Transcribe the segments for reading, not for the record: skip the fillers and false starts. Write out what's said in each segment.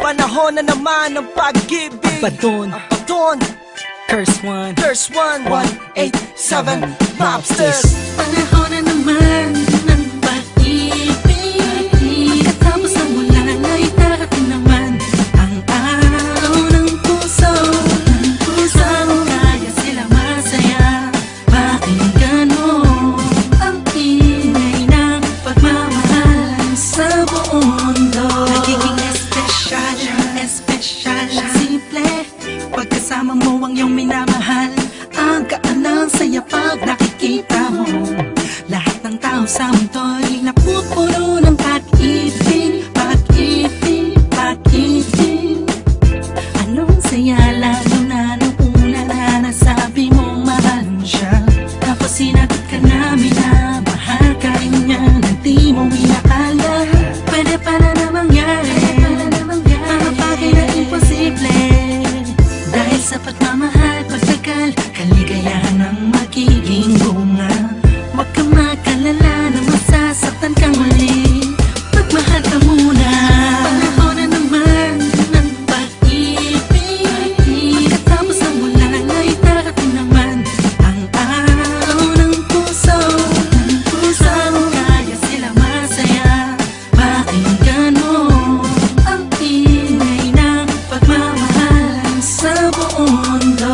Panahon na naman ng pag-ibig. Badon, Badon, Curse One, Curse 187 Mobsters. Panahon na naman ng pag-ibig. Katapos ang ulan ay darating naman ang araw ng puso. Kaya sila masaya. Pakinggan mo ang ingay ng pagmamahalan sa buong mundo. Nagiging espesyal, espesyal, simple. Pagkasama mo ang iyong minamahal, ang gaan ng saya pag nakikita mo. Lahat ng tao sa mundo'y napupuno ng pag-ibig, pag-ibig, pag-ibig. Anong saya lalo na nung una na nasabi mong mahal mo siya. Tapos sinagot ka namin na mahal ka rin niya nang di mo inakala. Pwede pala na mangyari mga bagay na imposible. Dahil sa pagmamahal, pagtagal, kaligayahan ang magiging bunga. Huwag ka mag-alala na masasaktan kang muli. Magmahal ka muna. Panahon na naman ng pag-ibig. Katapos ang ulan ay darating naman ang araw ng puso. Kaya sila masaya. Pakinggan mo ang ingay ng pagmamahalan sa buong mundo.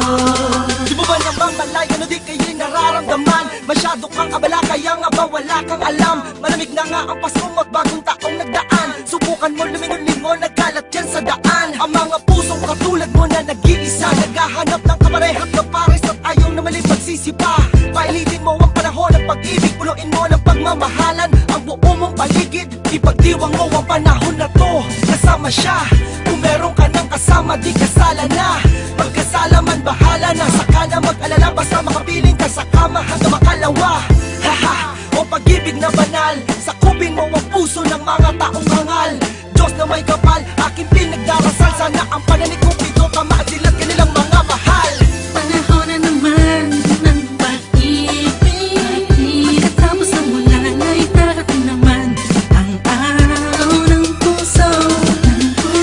Di mo ba naman malay, ano di kayo'y nararamdaman? Masyado kang abala, kaya nga ba wala kang alam? Malamig na nga ang Pasko mo't bagong taong nagdaan. Subukan mo lumingon-lingon, nagkalat yan sa daan. Ang mga pusong katulad mo na nag-iisa, naghahanap ng kaparehas na pares at ayaw na mali pagsisipa. Pailitin mo ang panahon ng pag-ibig, punuin mo ng pagmamahalan ang buo mong paligid. Ipagdiwang mo ang panahon na to, kasama siya. Kung meron ka ng kasama, di kasala na. Pagkasala man, bahala na. Saka na mag-alala, basta makapiling ka sa kama hanggang makalawa. Haha, o pag-ibig na banal, sakupin mo ang puso ng mga taong hangal. Diyos na may kapal, aking pinagdarasal. Sana ang pananig kong pito, kamadilat kanilang mga mahal. Panahon na naman ng pag-ibig. Pagkatapos ang ulan ay darating naman ang araw ng puso.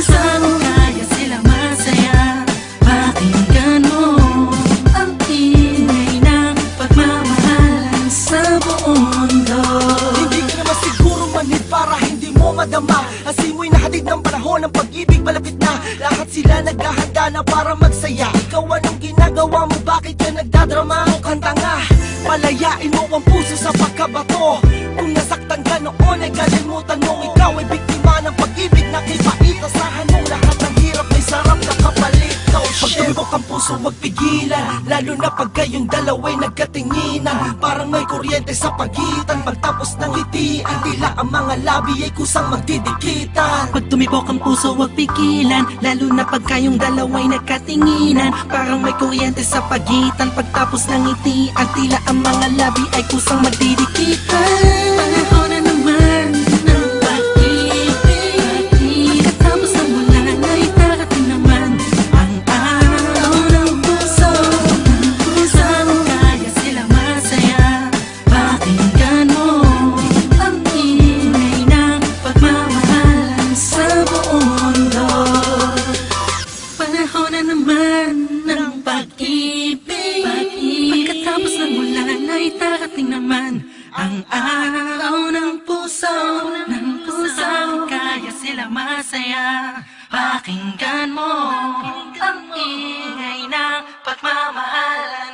Kaya sila masaya. Pakinggan mo ang ingay ng pagmamahalan sa buong mundo. Hindi ka naman siguro manhid para hindi mo madama. Ang simoy na hatid ng panahon ng pag-ibig malapit na. Lahat sila naghahanda na para magsaya. Ikaw anong ginagawa mo? Bakit ka nagdadrama? Mukhang tanga. Palayain mo ang puso sa pagkabato. Kung nasaktan ka noon ay kalimutan mo. Ikaw ay biktima ng pag-ibig na kipaitasahan mo. Lahat ng hirap may sarap na kapalit. Pag tumibok ang puso wag pigilan, lalo na pag kayong dalawa'y nagkatinginan. Parang may kuryente sa pagitan. Pagtapos ng ngitian, tila ang mga labi ay kusang magdidikitan. Pag tumibok ang puso huwag pigilan, lalo na pag kayong dalawa'y nagkatinginan. Parang may kuryente sa pagitan. Pagtapos ng ngiti at tila ang mga labi ay kusang magdidikitan. Panahon na naman ng pag-ibig. Katapos ng ulan ay darating naman ang araw ng puso. Kaya sila masaya. Pakinggan mo ang ingay ng pagmamahalan sa buong mundo. Panahon na naman ng pag-ibig. Pagkatapos ng ulan ay darating naman ang araw ng puso. Kaya sila masaya. Pakinggan mo ang ingay ng pagmamahalan